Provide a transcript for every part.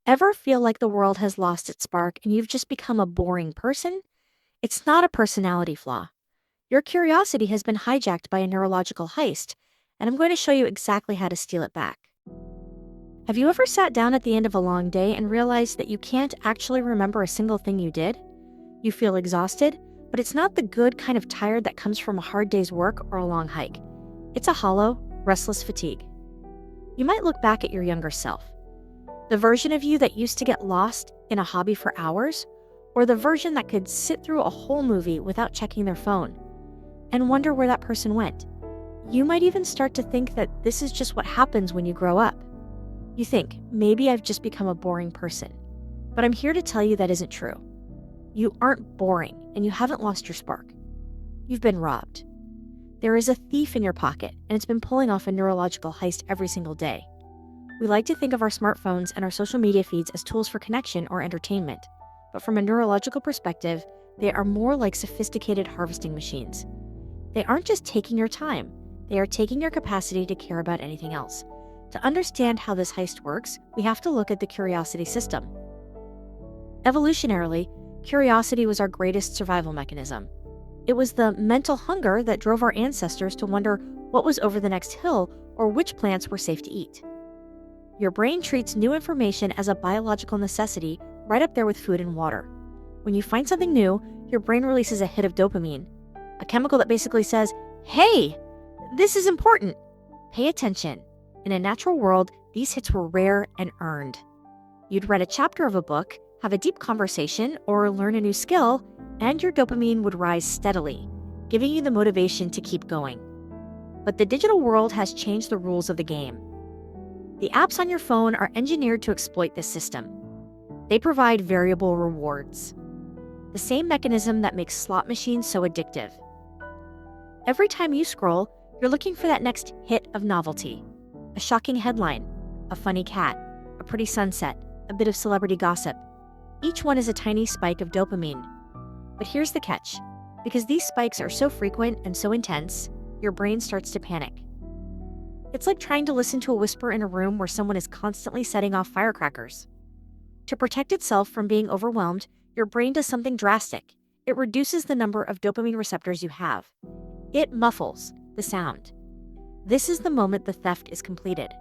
Ever feel like the world has lost its spark and you've just become a boring person? It's not a personality flaw. Your curiosity has been hijacked by a neurological heist, and I'm going to show you exactly how to steal it back. Have you ever sat down at the end of a long day and realized that you can't actually remember a single thing you did? You feel exhausted, but it's not the good kind of tired that comes from a hard day's work or a long hike. It's a hollow, restless fatigue. You might look back at your younger self. The version of you that used to get lost in a hobby for hours, or the version that could sit through a whole movie without checking their phone, and wonder where that person went. You might even start to think that this is just what happens when you grow up. You think, maybe I've just become a boring person. But I'm here to tell you that isn't true. You aren't boring, and you haven't lost your spark. You've been robbed. There is a thief in your pocket, and it's been pulling off a neurological heist every single day. We like to think of our smartphones and our social media feeds as tools for connection or entertainment, but from a neurological perspective, they are more like sophisticated harvesting machines. They aren't just taking your time, they are taking your capacity to care about anything else. To understand how this heist works, we have to look at the curiosity system. Evolutionarily, curiosity was our greatest survival mechanism. It was the mental hunger that drove our ancestors to wonder what was over the next hill or which plants were safe to eat. Your brain treats new information as a biological necessity, right up there with food and water. When you find something new, your brain releases a hit of dopamine, a chemical that basically says, "Hey, this is important. Pay attention." In a natural world, these hits were rare and earned. You'd read a chapter of a book, have a deep conversation, or learn a new skill, and your dopamine would rise steadily, giving you the motivation to keep going. But the digital world has changed the rules of the game. The apps on your phone are engineered to exploit this system. They provide variable rewards, the same mechanism that makes slot machines so addictive. Every time you scroll, you're looking for that next hit of novelty. A shocking headline, a funny cat, a pretty sunset, a bit of celebrity gossip. Each one is a tiny spike of dopamine. But here's the catch. Because these spikes are so frequent and so intense, your brain starts to panic. It's like trying to listen to a whisper in a room where someone is constantly setting off firecrackers. To protect itself from being overwhelmed, your brain does something drastic. It reduces the number of dopamine receptors you have. It muffles the sound. This is the moment the theft is completed.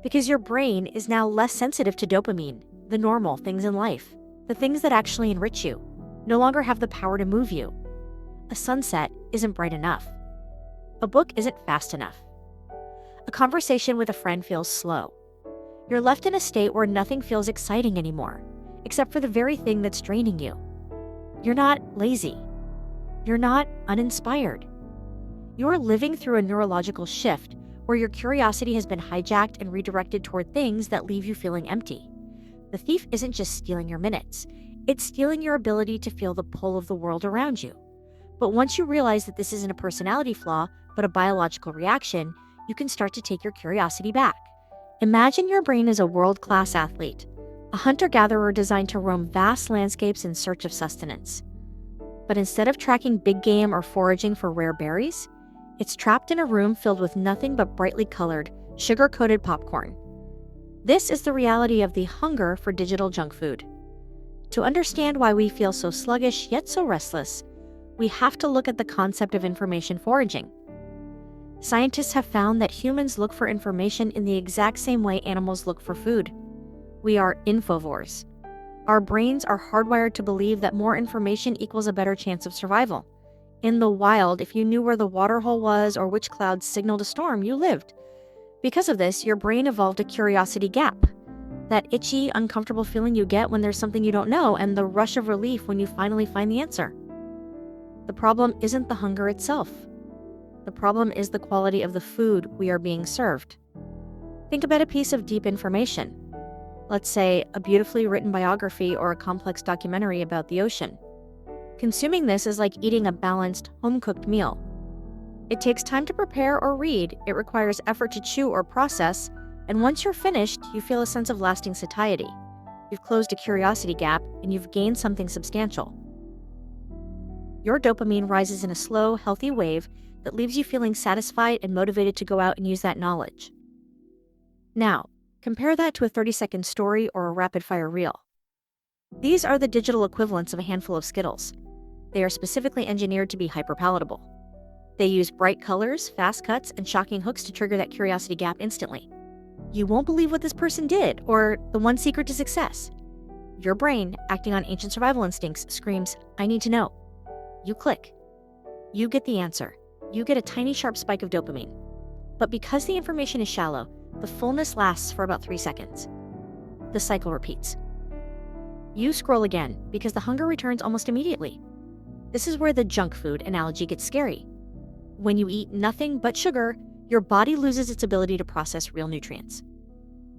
Because your brain is now less sensitive to dopamine, the normal things in life, the things that actually enrich you, no longer have the power to move you. A sunset isn't bright enough. A book isn't fast enough. A conversation with a friend feels slow. You're left in a state where nothing feels exciting anymore, except for the very thing that's draining you. You're not lazy. You're not uninspired. You're living through a neurological shift where your curiosity has been hijacked and redirected toward things that leave you feeling empty. The thief isn't just stealing your minutes, it's stealing your ability to feel the pull of the world around you. But once you realize that this isn't a personality flaw, but a biological reaction, you can start to take your curiosity back. Imagine your brain as a world-class athlete, a hunter-gatherer designed to roam vast landscapes in search of sustenance. But instead of tracking big game or foraging for rare berries, it's trapped in a room filled with nothing but brightly colored, sugar-coated popcorn. This is the reality of the hunger for digital junk food. To understand why we feel so sluggish yet so restless, we have to look at the concept of information foraging. Scientists have found that humans look for information in the exact same way animals look for food. We are infovores. Our brains are hardwired to believe that more information equals a better chance of survival. In the wild, if you knew where the waterhole was or which clouds signaled a storm, you lived. Because of this, your brain evolved a curiosity gap. That itchy, uncomfortable feeling you get when there's something you don't know, and the rush of relief when you finally find the answer. The problem isn't the hunger itself. The problem is the quality of the food we are being served. Think about a piece of deep information. Let's say a beautifully written biography or a complex documentary about the ocean. Consuming this is like eating a balanced, home-cooked meal. It takes time to prepare or read, it requires effort to chew or process, and once you're finished, you feel a sense of lasting satiety. You've closed a curiosity gap, and you've gained something substantial. Your dopamine rises in a slow, healthy wave that leaves you feeling satisfied and motivated to go out and use that knowledge. Now, Compare that to a 30-second story or a rapid-fire reel. These are the digital equivalents of a handful of Skittles. They are specifically engineered to be hyperpalatable. They use bright colors, fast cuts, and shocking hooks to trigger that curiosity gap instantly. You won't believe what this person did, or the one secret to success. Your brain, acting on ancient survival instincts, screams, "I need to know." You click. You get the answer. You get a tiny sharp spike of dopamine. But because the information is shallow, the fullness lasts for about 3 seconds. The cycle repeats. You scroll again because the hunger returns almost immediately. This is where the junk food analogy gets scary. When you eat nothing but sugar, your body loses its ability to process real nutrients.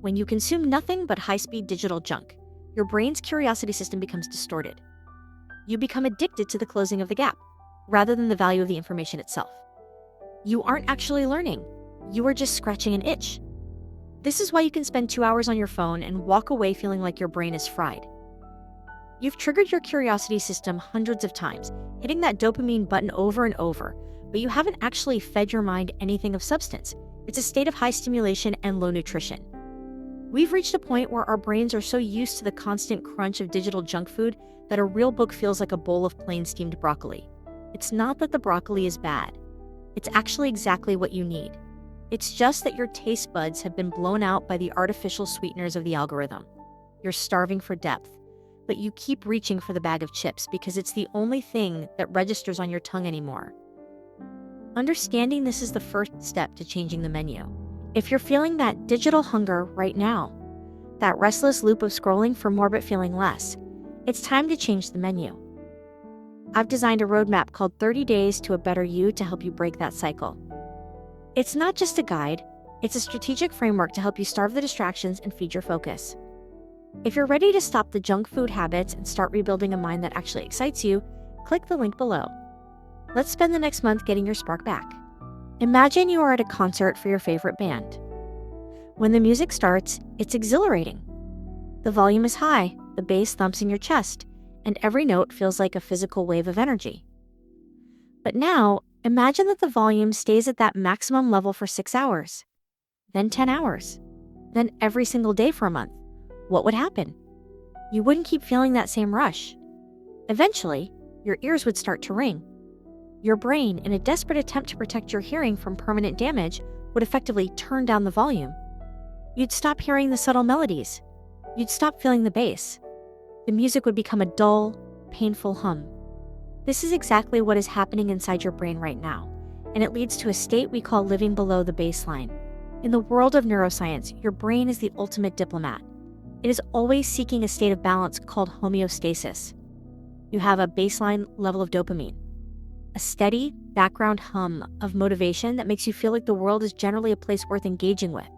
When you consume nothing but high-speed digital junk, your brain's curiosity system becomes distorted. You become addicted to the closing of the gap, rather than the value of the information itself. You aren't actually learning. You are just scratching an itch. This is why you can spend 2 hours on your phone and walk away feeling like your brain is fried. You've triggered your curiosity system hundreds of times, hitting that dopamine button over and over, but you haven't actually fed your mind anything of substance. It's a state of high stimulation and low nutrition. We've reached a point where our brains are so used to the constant crunch of digital junk food that a real book feels like a bowl of plain steamed broccoli. It's not that the broccoli is bad. It's actually exactly what you need. It's just that your taste buds have been blown out by the artificial sweeteners of the algorithm. You're starving for depth, but you keep reaching for the bag of chips because it's the only thing that registers on your tongue anymore. Understanding this is the first step to changing the menu. If you're feeling that digital hunger right now, that restless loop of scrolling for more but feeling less, it's time to change the menu. I've designed a roadmap called 30 Days to a Better You to help you break that cycle. It's not just a guide, it's a strategic framework to help you starve the distractions and feed your focus. If you're ready to stop the junk food habits and start rebuilding a mind that actually excites you, click the link below. Let's spend the next month getting your spark back. Imagine you are at a concert for your favorite band. When the music starts, it's exhilarating. The volume is high, the bass thumps in your chest, and every note feels like a physical wave of energy. But now, imagine that the volume stays at that maximum level for 6 hours, then 10 hours, then every single day for a month. What would happen? You wouldn't keep feeling that same rush. Eventually, your ears would start to ring. Your brain, in a desperate attempt to protect your hearing from permanent damage, would effectively turn down the volume. You'd stop hearing the subtle melodies. You'd stop feeling the bass. The music would become a dull, painful hum. This is exactly what is happening inside your brain right now, and it leads to a state we call living below the baseline. In the world of neuroscience, your brain is the ultimate diplomat. It is always seeking a state of balance called homeostasis. You have a baseline level of dopamine, a steady background hum of motivation that makes you feel like the world is generally a place worth engaging with.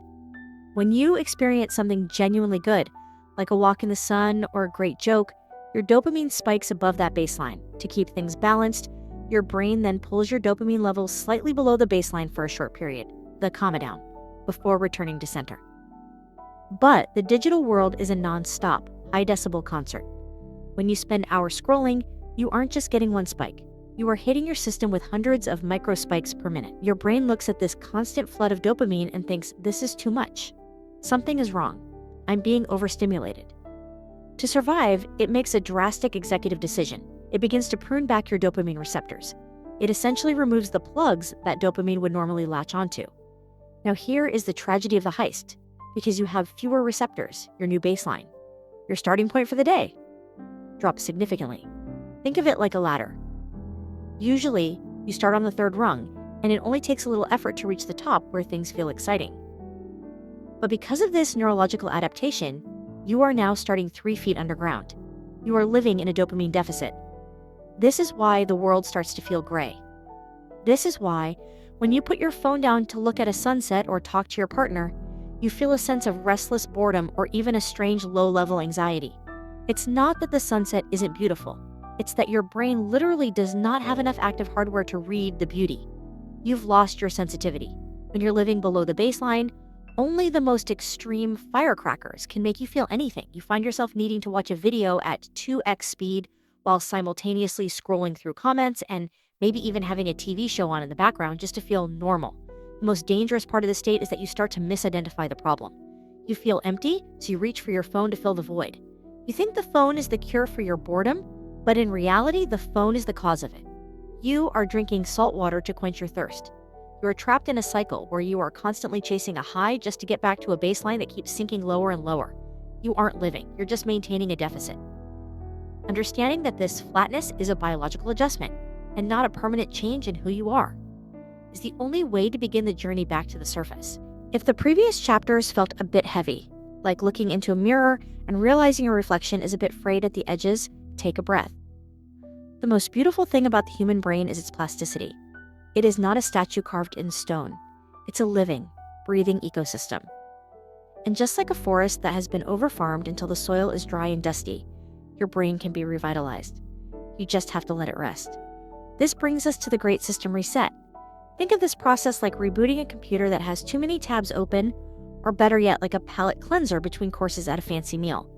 When you experience something genuinely good, like a walk in the sun or a great joke, your dopamine spikes above that baseline. To keep things balanced, your brain then pulls your dopamine levels slightly below the baseline for a short period, the calm down, before returning to center. But the digital world is a non-stop, high-decibel concert. When you spend hours scrolling, you aren't just getting one spike. You are hitting your system with hundreds of micro spikes per minute. Your brain looks at this constant flood of dopamine and thinks, this is too much. Something is wrong. I'm being overstimulated. To survive, it makes a drastic executive decision. It begins to prune back your dopamine receptors. It essentially removes the plugs that dopamine would normally latch onto. Now here is the tragedy of the heist. Because you have fewer receptors, your new baseline, your starting point for the day, drops significantly. Think of it like a ladder. Usually, you start on the third rung, and it only takes a little effort to reach the top where things feel exciting. But because of this neurological adaptation, you are now starting 3 feet underground. You are living in a dopamine deficit. This is why the world starts to feel gray. This is why, when you put your phone down to look at a sunset or talk to your partner, you feel a sense of restless boredom or even a strange low-level anxiety. It's not that the sunset isn't beautiful. It's that your brain literally does not have enough active hardware to read the beauty. You've lost your sensitivity. When you're living below the baseline, only the most extreme firecrackers can make you feel anything. You find yourself needing to watch a video at 2x speed while simultaneously scrolling through comments and maybe even having a TV show on in the background just to feel normal. The most dangerous part of the state is that you start to misidentify the problem. You feel empty, so you reach for your phone to fill the void. You think the phone is the cure for your boredom, but in reality, the phone is the cause of it. You are drinking salt water to quench your thirst. You are trapped in a cycle where you are constantly chasing a high just to get back to a baseline that keeps sinking lower and lower. You aren't living, you're just maintaining a deficit. Understanding that this flatness is a biological adjustment and not a permanent change in who you are is the only way to begin the journey back to the surface. If the previous chapters felt a bit heavy, like looking into a mirror and realizing your reflection is a bit frayed at the edges, take a breath. The most beautiful thing about the human brain is its plasticity. It is not a statue carved in stone. It's a living, breathing ecosystem. And just like a forest that has been overfarmed until the soil is dry and dusty, your brain can be revitalized. You just have to let it rest. This brings us to the Great System Reset. Think of this process like rebooting a computer that has too many tabs open, or better yet, like a palate cleanser between courses at a fancy meal.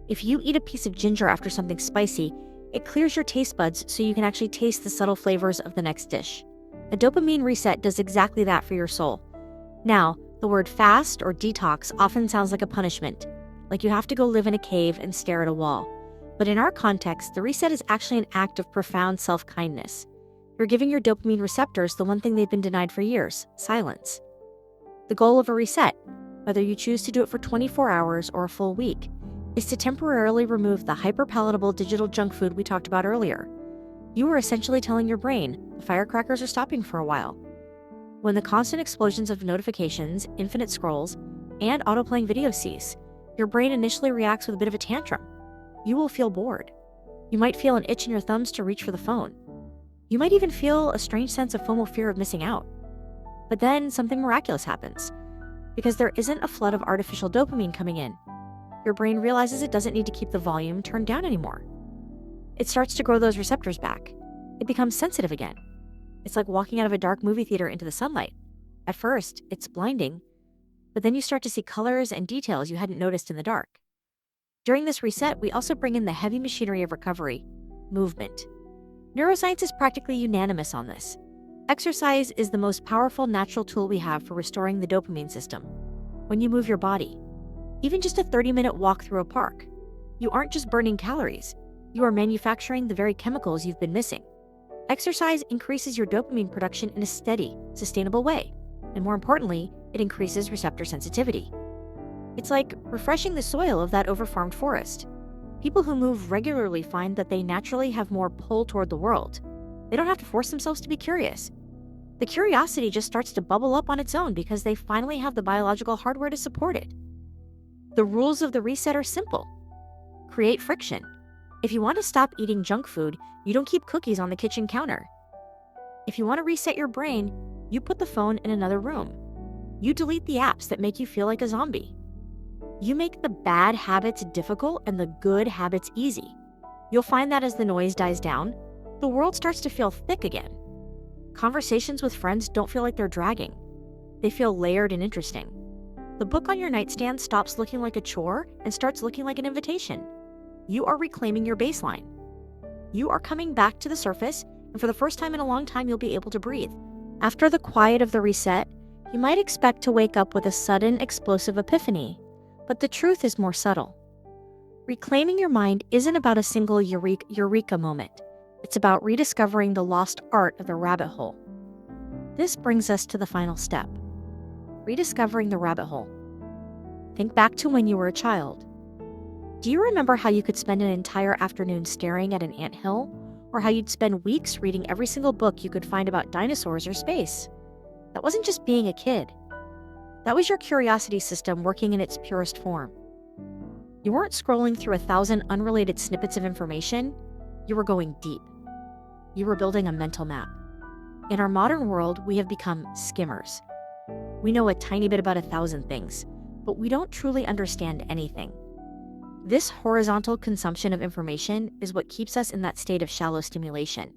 If you eat a piece of ginger after something spicy, it clears your taste buds so you can actually taste the subtle flavors of the next dish. A dopamine reset does exactly that for your soul. Now, the word fast or detox often sounds like a punishment, like you have to go live in a cave and stare at a wall. But in our context, the reset is actually an act of profound self-kindness. You're giving your dopamine receptors the one thing they've been denied for years: silence. The goal of a reset, whether you choose to do it for 24 hours or a full week, is to temporarily remove the hyper-palatable digital junk food we talked about earlier. You are essentially telling your brain, the firecrackers are stopping for a while. When the constant explosions of notifications, infinite scrolls, and autoplaying videos cease, your brain initially reacts with a bit of a tantrum. You will feel bored. You might feel an itch in your thumbs to reach for the phone. You might even feel a strange sense of FOMO, fear of missing out. But then something miraculous happens. Because there isn't a flood of artificial dopamine coming in, your brain realizes it doesn't need to keep the volume turned down anymore. It starts to grow those receptors back. It becomes sensitive again. It's like walking out of a dark movie theater into the sunlight. At first, it's blinding, but then you start to see colors and details you hadn't noticed in the dark. During this reset, we also bring in the heavy machinery of recovery: movement. Neuroscience is practically unanimous on this. Exercise is the most powerful natural tool we have for restoring the dopamine system. When you move your body, even just a 30-minute walk through a park, you aren't just burning calories, you are manufacturing the very chemicals you've been missing. Exercise increases your dopamine production in a steady, sustainable way, and more importantly, it increases receptor sensitivity. It's like refreshing the soil of that overfarmed forest. People who move regularly find that they naturally have more pull toward the world. They don't have to force themselves to be curious. The curiosity just starts to bubble up on its own because they finally have the biological hardware to support it. The rules of the reset are simple. Create friction. If you want to stop eating junk food, you don't keep cookies on the kitchen counter. If you want to reset your brain, you put the phone in another room. You delete the apps that make you feel like a zombie. You make the bad habits difficult and the good habits easy. You'll find that as the noise dies down, the world starts to feel thick again. Conversations with friends don't feel like they're dragging. They feel layered and interesting. The book on your nightstand stops looking like a chore and starts looking like an invitation. You are reclaiming your baseline. You are coming back to the surface, and for the first time in a long time, you'll be able to breathe. After the quiet of the reset, you might expect to wake up with a sudden, explosive epiphany, but the truth is more subtle. Reclaiming your mind isn't about a single eureka moment. It's about rediscovering the lost art of the rabbit hole. This brings us to the final step: rediscovering the rabbit hole. Think back to when you were a child. Do you remember how you could spend an entire afternoon staring at an anthill, or how you'd spend weeks reading every single book you could find about dinosaurs or space? That wasn't just being a kid. That was your curiosity system working in its purest form. You weren't scrolling through 1,000 unrelated snippets of information. You were going deep. You were building a mental map. In our modern world, we have become skimmers. We know a tiny bit about 1,000 things, but we don't truly understand anything. This horizontal consumption of information is what keeps us in that state of shallow stimulation.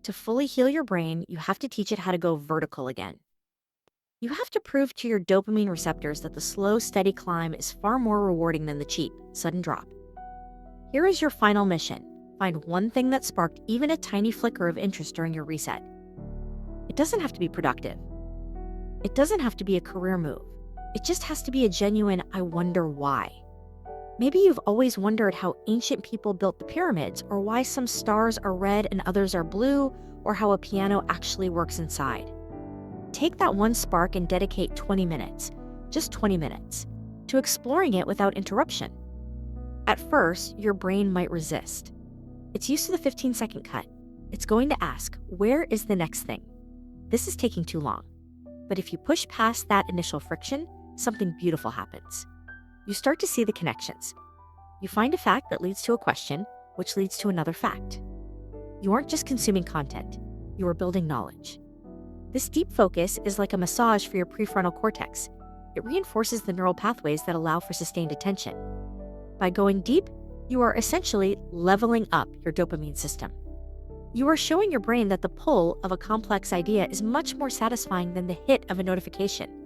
To fully heal your brain, you have to teach it how to go vertical again. You have to prove to your dopamine receptors that the slow, steady climb is far more rewarding than the cheap, sudden drop. Here is your final mission. Find one thing that sparked even a tiny flicker of interest during your reset. It doesn't have to be productive. It doesn't have to be a career move. It just has to be a genuine, I wonder why. Maybe you've always wondered how ancient people built the pyramids, or why some stars are red and others are blue, or how a piano actually works inside. Take that one spark and dedicate 20 minutes, just 20 minutes, to exploring it without interruption. At first, your brain might resist. It's used to the 15-second cut. It's going to ask, where is the next thing? This is taking too long. But if you push past that initial friction, something beautiful happens. You start to see the connections. You find a fact that leads to a question, which leads to another fact. You aren't just consuming content, you are building knowledge. This deep focus is like a massage for your prefrontal cortex. It reinforces the neural pathways that allow for sustained attention. By going deep, you are essentially leveling up your dopamine system. You are showing your brain that the pull of a complex idea is much more satisfying than the hit of a notification.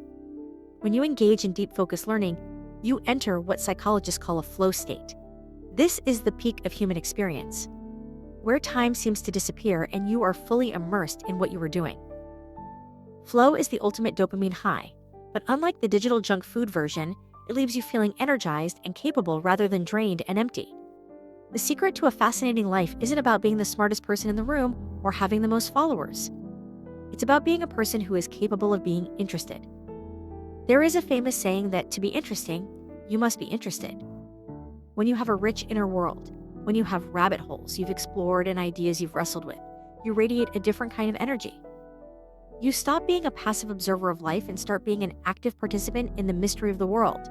When you engage in deep focus learning, you enter what psychologists call a flow state. This is the peak of human experience, where time seems to disappear and you are fully immersed in what you are doing. Flow is the ultimate dopamine high, but unlike the digital junk food version, it leaves you feeling energized and capable rather than drained and empty. The secret to a fascinating life isn't about being the smartest person in the room or having the most followers. It's about being a person who is capable of being interested. There is a famous saying that to be interesting, you must be interested. When you have a rich inner world, when you have rabbit holes you've explored and ideas you've wrestled with, you radiate a different kind of energy. You stop being a passive observer of life and start being an active participant in the mystery of the world.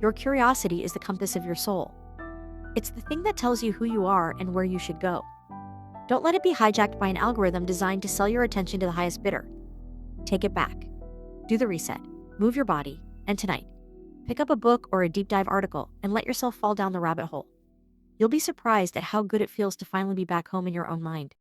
Your curiosity is the compass of your soul. It's the thing that tells you who you are and where you should go. Don't let it be hijacked by an algorithm designed to sell your attention to the highest bidder. Take it back. Do the reset. Move your body, and tonight, pick up a book or a deep dive article and let yourself fall down the rabbit hole. You'll be surprised at how good it feels to finally be back home in your own mind.